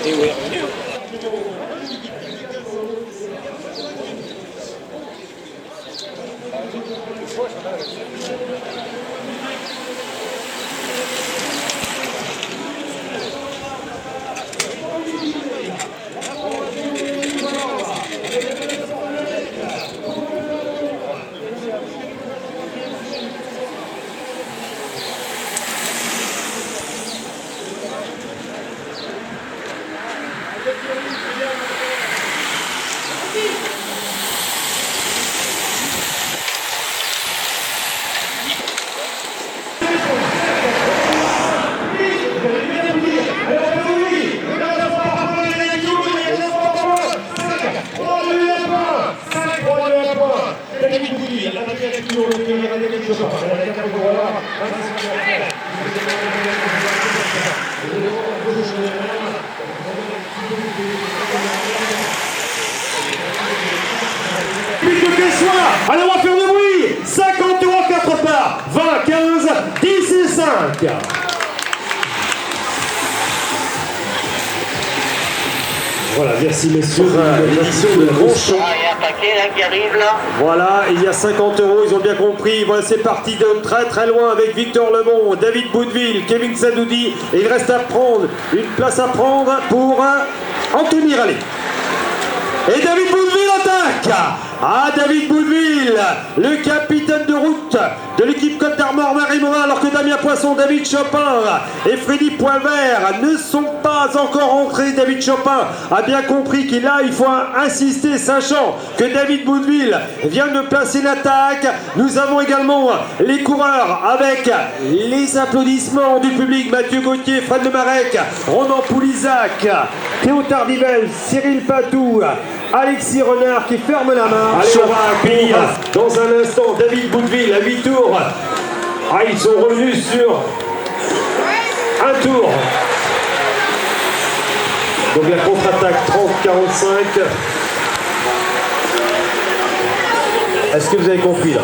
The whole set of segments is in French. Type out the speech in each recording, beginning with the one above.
Et où est revenu? Allez, on va faire du bruit. 50 € 4 parts. 20, 15, 10 et 5. Voilà, merci messieurs de l'édition de Ronchamp. Il y a un paquet là qui arrive là. Voilà, il y a 50 €, ils ont bien compris. Voilà, c'est parti de très très loin avec Victor Lemont, David Boudeville, Kevin Sadoudi. Et il reste à prendre, une place à prendre pour Anthony Rallé. Et David Boudeville attaque. Ah, David Boudeville, le capitaine de route de l'équipe Côte d'Armor Marie-Morin, alors que Damien Poisson, David Chopin et Freddy Poilvert ne sont pas encore entrés. David Chopin a bien compris qu'il il faut insister, sachant que David Boudeville vient de placer l'attaque. Nous avons également les coureurs avec les applaudissements du public. Mathieu Gauthier, Fred Lemarec, Ronan Poulizac, Théo Tardivelle, Cyril Patou, Alexis Renard qui ferme la main. Allez, on va accueillir dans un instant David Boudeville à 8 tours. Ah, ils sont revenus sur un tour. Donc la contre-attaque 30-45. Est-ce que vous avez compris là?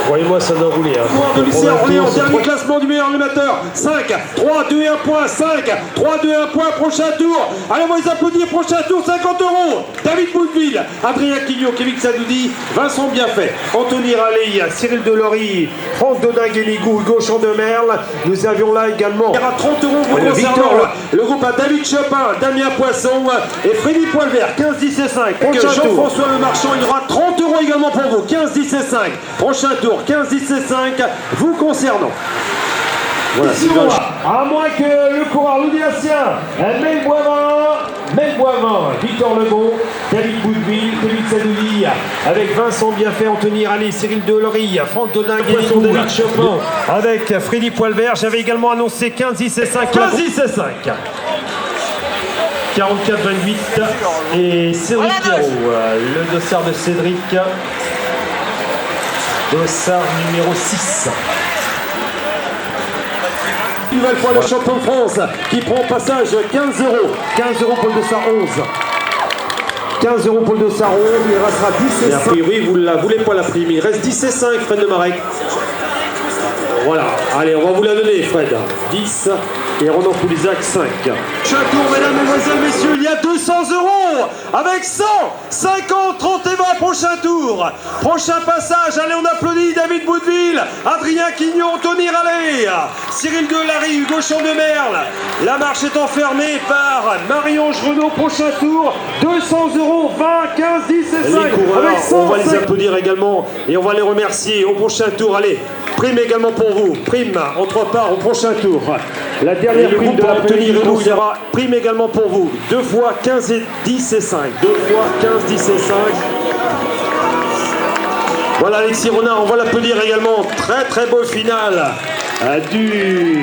Voyez-moi, ça doit rouler. On est en dernier classement du meilleur animateur. 5, 3, 2 et 1 point. 5, 3, 2 et 1 point. Prochain tour. Allez, on va les applaudir. Prochain tour, 50 €. David Boudeville, Adrien Quignot, Kevin Sadoudi, Vincent Bienfait, Anthony Rallé, Cyril Delory, Franck Dodin-Guéligou, Hugo Chandemerle. Nous avions là également. Il y aura 30 € vous concernant le groupe à David Chopin, Damien Poisson et Freddy Poilvert. 15, 10 et 5. Jean-François Le Marchand, il y aura 30 € également pour vous. 15, 10 et 5. Prochain tour. 15, 10 et 5, vous concernant. Voilà, à moins que le coureur loudiacien, Mel Boivin, Victor Lebon, David Boudeville, Kevin Sadoudi, avec Vincent Bienfait, Anthony Rallé, Cyril Delory, Franck Dodin-Guéligou, David Chopin, avec Freddy Poilvert. J'avais également annoncé 15, 10 et 5. 15, 10 et 5. 44-28 et Cédric Pierrot, le dossard de Cédric. Dossard numéro 6. Une nouvelle fois le champion de France qui prend passage 15 €. 15 € pour le dossard 11. 15 € pour le dossard 11. Il restera 10 et 5. A priori, vous ne la voulez pas la prime. Il reste 10 et 5, Fred Lemarec. Voilà. Allez, on va vous la donner, Fred. 10 et Ronan Poulizac 5. Chaque tour, mesdames, mesdemoiselles, messieurs, il y a 200 € avec 100, 50, 30 et 20. Prochain tour. Prochain passage. Allez, on applaudit David Boudeville, Adrien Quignot, Anthony Rallé, Cyril Delory, Hugo Chandemerle. La marche est enfermée par Marie-Ange Renaud. Prochain tour. 200 €, 20, 15, 10 et 5. Les coureurs, avec 100, on va les applaudir également et on va les remercier au prochain tour. Allez, prime également pour vous. Prime en 3 parts au prochain tour. La dernière prime de Anthony Renaud, il y aura prime également pour vous. 2 fois 15 et 10 et 5. 2 fois 15, 10 et 5. Voilà Alexis Renard, on va l'applaudir également. Très très beau final du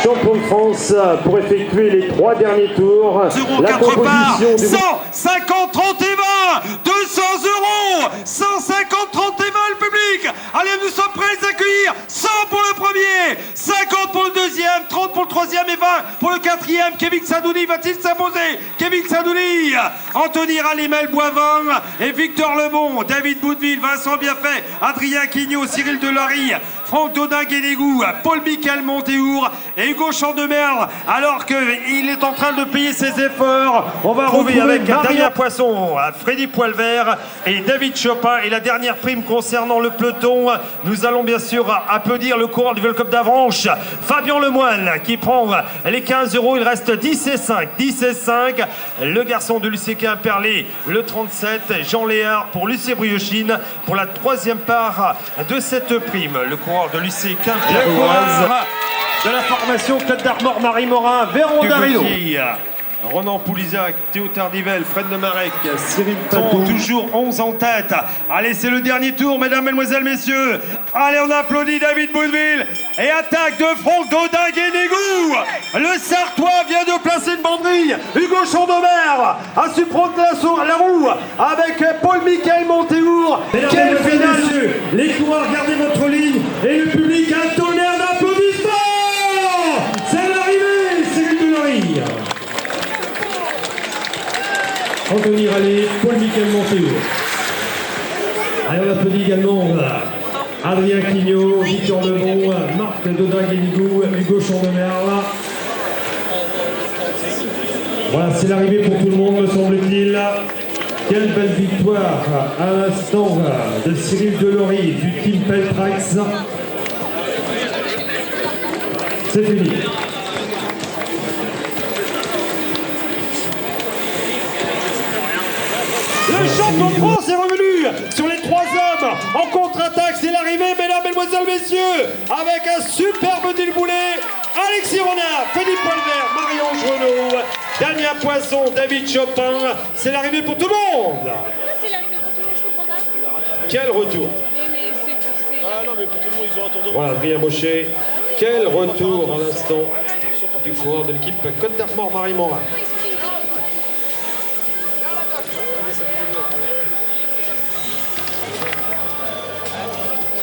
champion de France pour effectuer les 3 derniers tours. La composition du 150, 30 et 20, 200 €, 150, 30 et 20 le public. Allez, nous sommes prêts à les accueillir. 100 pour le premier, 50 pour le deuxième, 30 pour le troisième et 20 pour le quatrième. Kevin Sadouni va-t-il s'imposer? Kevin Sadouni, Anthony Ralimel Boivin et Victor Lebon, David Boudville, Vincent Bienfait, Adrien Quignot, Cyril Delary, Franck Dodin-Guénégou, Paul-Michel Montéour et Hugo Chandemerle. Alors qu'il est en train de payer ses efforts, on va retrouver avec Damien Poisson, Freddy Poilvert et David Chopin. Et la dernière prime concernant le peloton, nous allons bien sûr applaudir le coureur du Vélo Club d'Avranches, Fabien Lemoine, qui prend les 15 €. Il reste 10 et 5. 10 et 5. Le garçon de l'UCK Imperlé, le 37. Jean Léard pour l'UC Briochine pour la 3e part de cette prime. Le coureur de l'UCK Imperlé de la formation Côte d'Armor, Marie Morin, Véron Darino, Ronan Poulizac, Théo Tardivelle, Fred Nemarec, Cyril sont Patou. toujours 11 en tête. Allez, c'est le dernier tour, mesdames, mesdemoiselles, messieurs. Allez, on applaudit David Boudville. Et attaque de Franck Dodin-Guénégou. Le Sartois vient de placer une banderille. Hugo Chandemerle a su prendre la roue avec Paul-Michel Montéour. Quel final, messieurs. Les coureurs, gardez votre ligne. Et le public, un tonnerre d'applaudissements. C'est l'arrivée, Cyril Delary, Anthony Rallé, Paul-Michel Montéour. Allez, on applaudit également Adrien Quignot, Victor Lebon, Marc Dodin-Guénégou, Hugo Chandemerle. Voilà, c'est l'arrivée pour tout le monde, me semble-t-il. Quelle belle victoire à l'instant de Cyril Delary du team Peltrax. C'est fini. Le champion de France est revenu sur les 3 hommes en contre-attaque. C'est l'arrivée, mesdames, mesdemoiselles, messieurs, avec un superbe déboulé. Alexis Renard, Philippe Poilvert, Marie-Ange Renaud, Damien Poisson, David Chopin. C'est l'arrivée pour tout le monde. C'est l'arrivée pour tout le monde, je comprends pas. Quel retour. Ah non, mais pour tout le monde, ils ont un tour de Voilà, Adrien Mochet. Quel retour à l'instant du coureur de l'équipe Côte d'Armor, Marie Morin.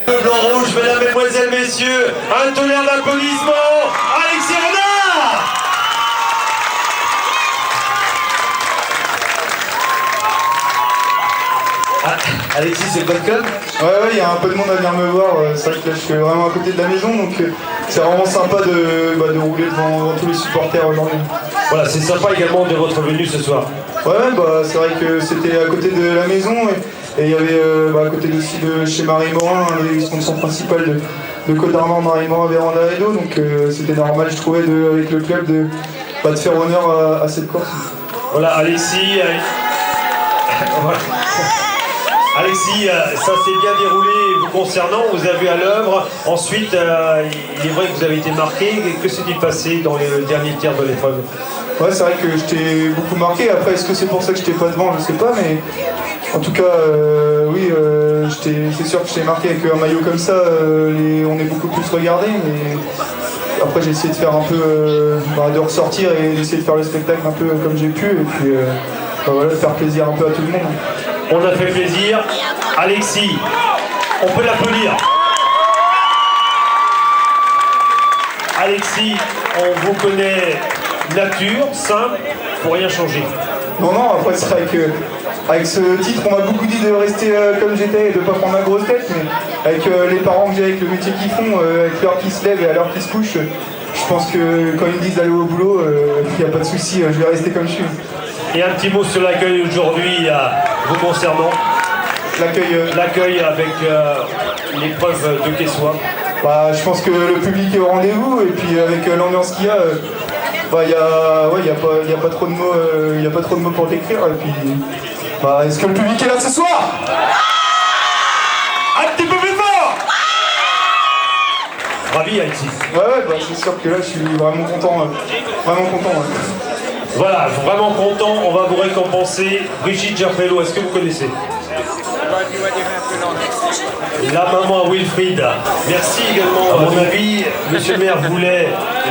Le blanc-rouge, mesdames, mesdemoiselles, messieurs, un tonnerre d'applaudissements, Alexis Renard. Alexis, c'est le bon club? Ouais, il y a un peu de monde à venir me voir. C'est vrai que là, je suis vraiment à côté de la maison, donc c'est vraiment sympa de rouler devant tous les supporters aujourd'hui. Voilà, c'est sympa également de votre venue ce soir. Ouais, c'est vrai que c'était à côté de la maison et il y avait à côté aussi de chez Marie Morin, les sponsors principaux de Côte d'Armor, Marie Morin, Véranda Edo, donc c'était normal, je trouvais, avec le club de faire honneur à cette course. Voilà, Alexis. Voilà. Alexis, ça s'est bien déroulé vous concernant, vous avez à l'œuvre. Ensuite, il est vrai que vous avez été marqué. Que s'est-il passé dans les derniers tiers de l'épreuve? Ouais, c'est vrai que je t'ai beaucoup marqué. Après, est-ce que c'est pour ça que je t'ai pas devant? Je sais pas, mais en tout cas, oui, c'est sûr que je t'ai marqué avec un maillot comme ça. On est beaucoup plus regardé, mais après, j'ai essayé de faire un peu, de ressortir et d'essayer de faire le spectacle un peu comme j'ai pu. Et puis, voilà, de faire plaisir un peu à tout le monde. On a fait plaisir. Alexis, on peut l'applaudir. Alexis, on vous connaît nature, simple, faut rien changer. Non, après c'est vrai que avec ce titre, on m'a beaucoup dit de rester comme j'étais et de pas prendre ma grosse tête, mais avec les parents que j'ai, avec le métier qu'ils font, avec l'heure qui se lève et à l'heure qui se couche, je pense que quand ils me disent d'aller au boulot, il n'y a pas de souci, je vais rester comme je suis. Et un petit mot sur l'accueil aujourd'hui vous concernant. L'accueil avec l'épreuve de Quessois. Je pense que le public est au rendez-vous et puis avec l'ambiance qu'il y a, y a pas trop de mots, pour décrire. Et puis, est-ce que le public est là ce soir? Un petit peu plus fort. Ravi, Alexis. Ouais, c'est sûr que là je suis vraiment content. Voilà, vraiment content, on va vous récompenser. Brigitte Gerfello, est-ce que vous connaissez? La maman à Wilfried. Merci également. À mon avis, monsieur le maire voulait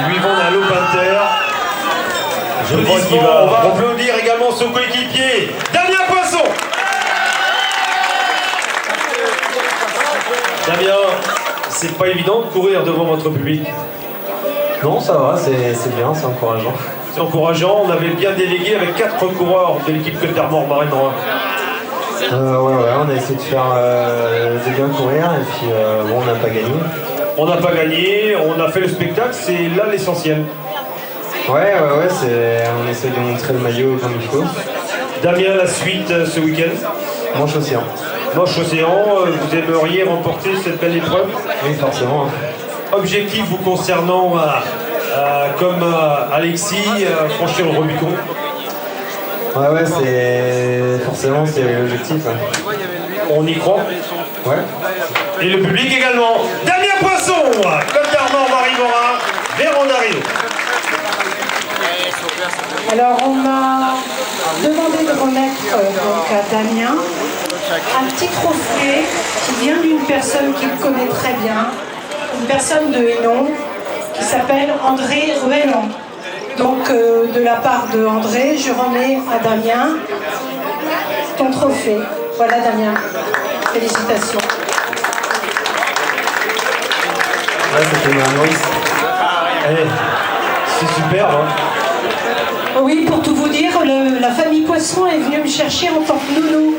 lui vendre un lot Panther. Je pense qu'il va. On va applaudir également son coéquipier, Damien Poisson. Damien, c'est pas évident de courir devant votre public. Non, ça va, c'est bien, c'est encourageant. C'est encourageant. On avait bien délégué avec 4 coureurs de l'équipe Côte d'Armor Marine. Ouais, on a essayé de faire de bien courir et puis bon, on n'a pas gagné. On n'a pas gagné, on a fait le spectacle, c'est là l'essentiel. Ouais, on essaie de montrer le maillot comme il faut. Damien, la suite ce week-end. Manche-Océan. Manche-Océan, vous aimeriez remporter cette belle épreuve? Oui, forcément. Objectif vous concernant, comme Alexis, franchir le Rubicon? Ouais, forcément, c'est l'objectif. Ouais. On y croit? Ouais. Et le public également. Damien Poisson, Côte d'Armor, Marie-Morin, Véron-Dario. Alors on m'a demandé de remettre donc à Damien un petit trophée qui vient d'une personne qu'il connaît très bien, une personne de Hénon qui s'appelle André Ruellan. Donc de la part de André, je remets à Damien ton trophée. Voilà Damien, félicitations. Ouais, c'était Maurice. C'est super, hein. Oui, pour tout vous dire, la famille Poisson est venue me chercher en tant que nounou.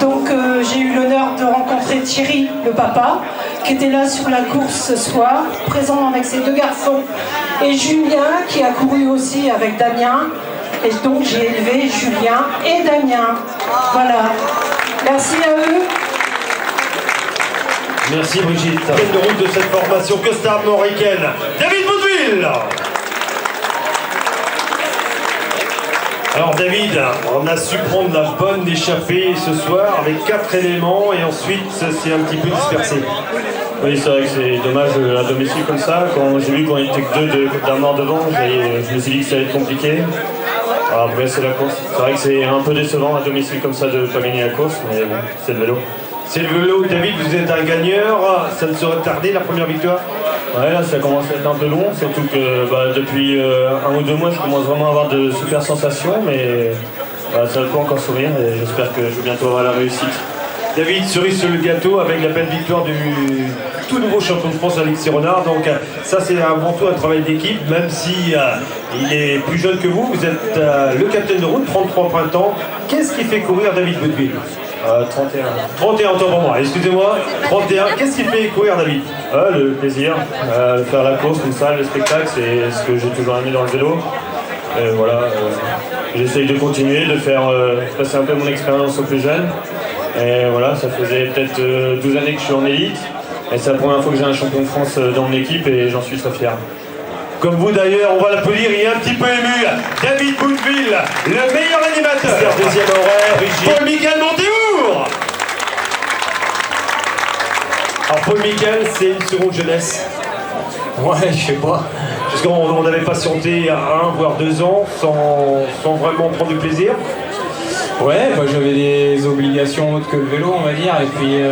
Donc j'ai eu l'honneur de rencontrer Thierry, le papa, qui était là sur la course ce soir, présent avec ses 2 garçons. Et Julien, qui a couru aussi avec Damien. Et donc j'ai élevé Julien et Damien. Voilà. Merci à eux. Merci Brigitte. Quelle de route de cette formation Côte d'Armor-Ricaine, David Boudville. Alors David, on a su prendre la bonne échappée ce soir avec 4 éléments et ensuite c'est un petit peu dispersé. Oui, c'est vrai que c'est dommage à domicile comme ça. Quand j'ai vu qu'on était que 2 de Côte d'Armor devant, je me suis dit que ça allait être compliqué. Alors après c'est la course. C'est vrai que c'est un peu décevant à domicile comme ça de ne pas gagner la course, mais bon, c'est le vélo. C'est le vélo, David, vous êtes un gagneur, ça ne saurait tarder la première victoire? Ouais, là ça commence à être un peu long, surtout que depuis 1 ou 2 mois je commence vraiment à avoir de super sensations, mais ça peut encore sourire et j'espère que je vais bientôt avoir la réussite. David, cerise sur le gâteau avec la belle victoire du tout nouveau champion de France Alexis Renard. Donc ça c'est avant tout un travail d'équipe, même si il est plus jeune que vous. Vous êtes le capitaine de route, 33 printemps. Qu'est-ce qui fait courir David Boudville? 31. 31 ans pour moi, excusez-moi. 31, qu'est-ce qui fait courir David? Le plaisir, faire la course comme ça, le spectacle, c'est ce que j'ai toujours aimé dans le vélo. Et voilà, j'essaye de continuer, de faire passer un peu mon expérience aux plus jeunes. Et voilà, ça faisait peut-être 12 années que je suis en élite. Et c'est la première fois que j'ai un champion de France dans mon équipe et j'en suis très fier. Comme vous d'ailleurs, on va l'applaudir, il est un petit peu ému. David Boudville, le meilleur animateur. Deuxième horaire, Paul-Mickaël Montéour. Alors Paul-Mickaël, c'est une seconde jeunesse. Ouais, je sais pas. Parce qu'on avait patienté 1 voire 2 ans sans vraiment prendre du plaisir. Ouais, j'avais des obligations autres que le vélo, on va dire, et puis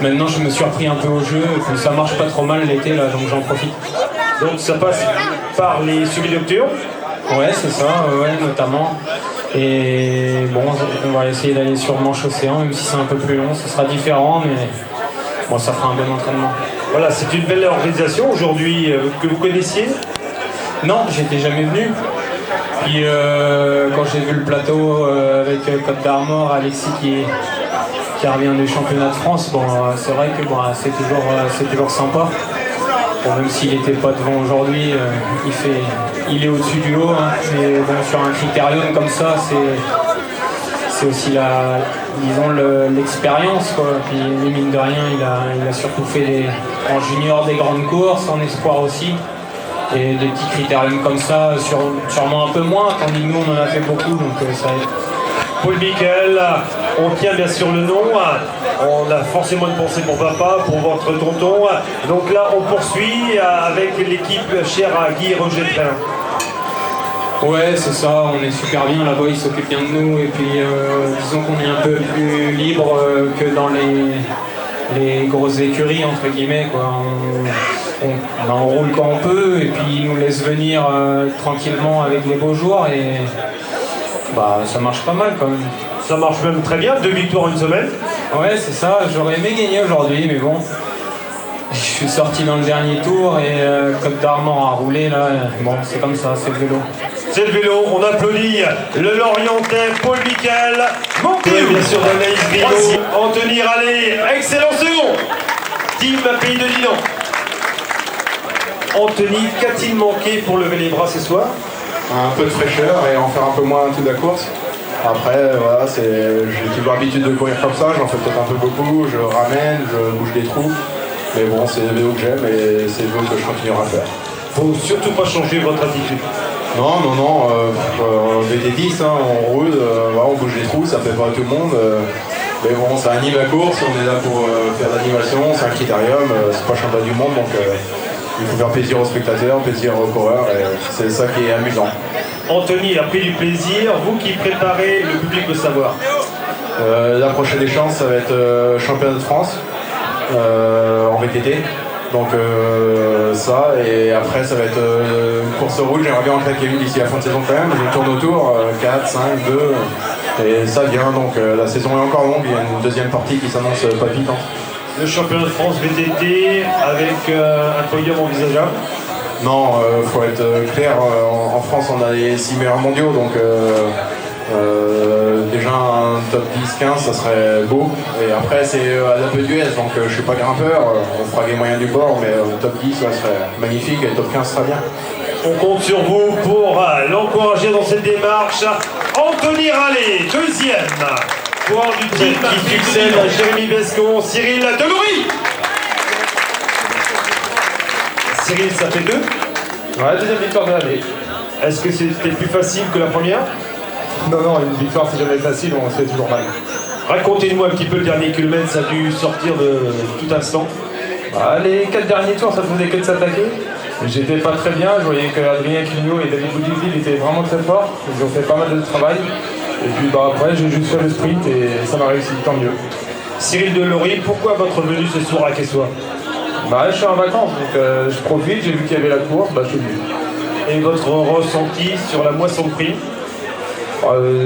maintenant je me suis repris un peu au jeu, et puis ça marche pas trop mal l'été là, donc j'en profite. Donc ça passe par les suivis nocturnes? Ouais, c'est ça, ouais, notamment. Et bon, on va essayer d'aller sur Manche-Océan, même si c'est un peu plus long, ce sera différent, mais bon, ça fera un bon entraînement. Voilà, c'est une belle organisation aujourd'hui que vous connaissiez? Non, j'étais jamais venu. Puis quand j'ai vu le plateau avec Côte d'Armor, Alexis qui revient du championnat de France, bon, c'est vrai que c'est toujours sympa. Bon, même s'il n'était pas devant aujourd'hui, il est au-dessus du lot. Hein, mais bon, sur un critérium comme ça, c'est aussi l'expérience. Puis mine de rien, il a surtout fait en junior des grandes courses, en espoir aussi. Et des petits critériums comme ça, sûrement un peu moins, tandis que nous on en a fait beaucoup, donc ça aide. Paul-Mickaël, on tient bien sûr le nom, on a forcément une pensée pour papa, pour votre tonton. Donc là on poursuit avec l'équipe chère à Guy et Roger Train. Ouais, c'est ça, on est super bien là-bas, ils s'occupent bien de nous, et puis disons qu'on est un peu plus libre que les grosses écuries entre guillemets quoi. On roule quand on peut et puis ils nous laissent venir tranquillement avec les beaux joueurs et bah ça marche pas mal quand même. Ça marche même très bien, 2 victoires en une semaine. Ouais c'est ça, j'aurais aimé gagner aujourd'hui mais bon. Je suis sorti dans le dernier tour et Côte d'Armor a roulé là. Bon c'est comme ça, c'est le vélo. C'est le vélo, on applaudit le Lorientais Paul Michael Monté, bien sûr d'Anaïs Griot, Anthony Rallé, excellent second. Team Pays de Dinan. Anthony, qu'a-t-il manqué pour lever les bras ce soir? Un peu de fraîcheur et en faire un peu moins toute la course. Après, voilà, j'ai toujours l'habitude de courir comme ça, j'en fais peut-être un peu beaucoup, je ramène, je bouge des trous. Mais bon, c'est le vélo que j'aime et c'est le vélo que je continuerai à faire. Faut surtout pas changer votre attitude. Non, VT10, hein, on roule, voilà, on bouge les trous, ça fait pas tout le monde. Mais bon, ça anime la course, on est là pour faire l'animation, c'est un critérium, c'est pas championnat du monde, donc il faut faire plaisir aux spectateurs, plaisir aux coureurs, et c'est ça qui est amusant. Anthony a pris du plaisir, vous qui préparez, le public veut savoir. La prochaine échéance, ça va être championnat de France en VTT. Donc ça, et après ça va être une course route, j'aimerais bien en claquer une d'ici la fin de saison quand même, je tourne autour, 4, 5, 2, et ça vient, donc la saison est encore longue, il y a une deuxième partie qui s'annonce palpitante. Le championnat de France VTT avec un podium envisageable? Non, faut être clair, en France on a les 6 meilleurs mondiaux, donc déjà un top 10-15 ça serait beau, et après c'est à la peu d'US, donc je suis pas grimpeur, on fera les moyens du bord, mais top 10 ça serait magnifique et top 15 sera bien. On compte sur vous pour l'encourager dans cette démarche. Anthony Rallé, deuxième pour du team qui succède à Jérémy Bescon, Cyril Deloury. Cyril, ça fait 2? Ouais, deuxième victoire de l'année. Est-ce que c'était plus facile que la première? Non, une victoire c'est jamais facile, on se fait toujours mal. Racontez-nous un petit peu le dernier kilomètre, ça a dû sortir de tout instant. Les 4 derniers tours, ça faisait que de s'attaquer. J'étais pas très bien, je voyais que Adrien Clignot et David Boudiville étaient vraiment très forts. Ils ont fait pas mal de travail. Et puis après, j'ai juste fait le sprint et ça m'a réussi, tant mieux. Cyril Deloury, pourquoi votre venue ce soir à Quessoy? Je suis en vacances, donc je profite, j'ai vu qu'il y avait la course, je suis venu. Et votre ressenti sur la moisson de prime?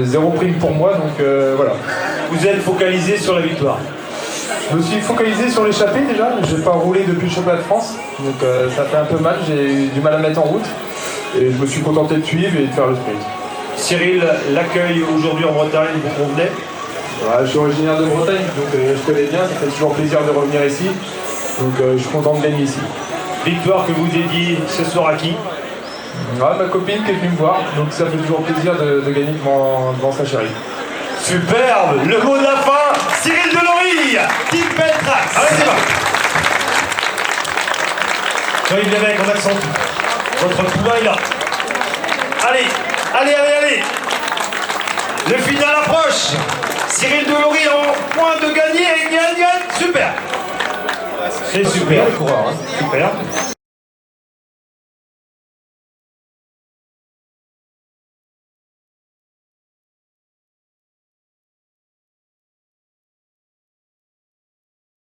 0 prime pour moi, donc voilà. Vous êtes focalisé sur la victoire? Je me suis focalisé sur l'échappée déjà, je n'ai pas roulé depuis le championnat de France, donc ça fait un peu mal, j'ai eu du mal à mettre en route, et je me suis contenté de suivre et de faire le sprint. Cyril, l'accueil aujourd'hui en Bretagne vous convenait? Je suis originaire de Bretagne, donc je connais bien, ça fait toujours plaisir de revenir ici, donc je suis content de gagner ici. Victoire que vous dédiez ce soir à qui? Ma copine qui est venue me voir, donc ça fait toujours plaisir de gagner devant sa chérie. Superbe, le mot de la fin, Cyril Deloury, Team Beltrax. Allez, c'est parti. Jean-Yves Lévesque, on accentue. Votre poulain est là. Allez. Le final approche. Cyril Deloury en point de gagner et gagne. Super. C'est super. Coureur, hein. Super.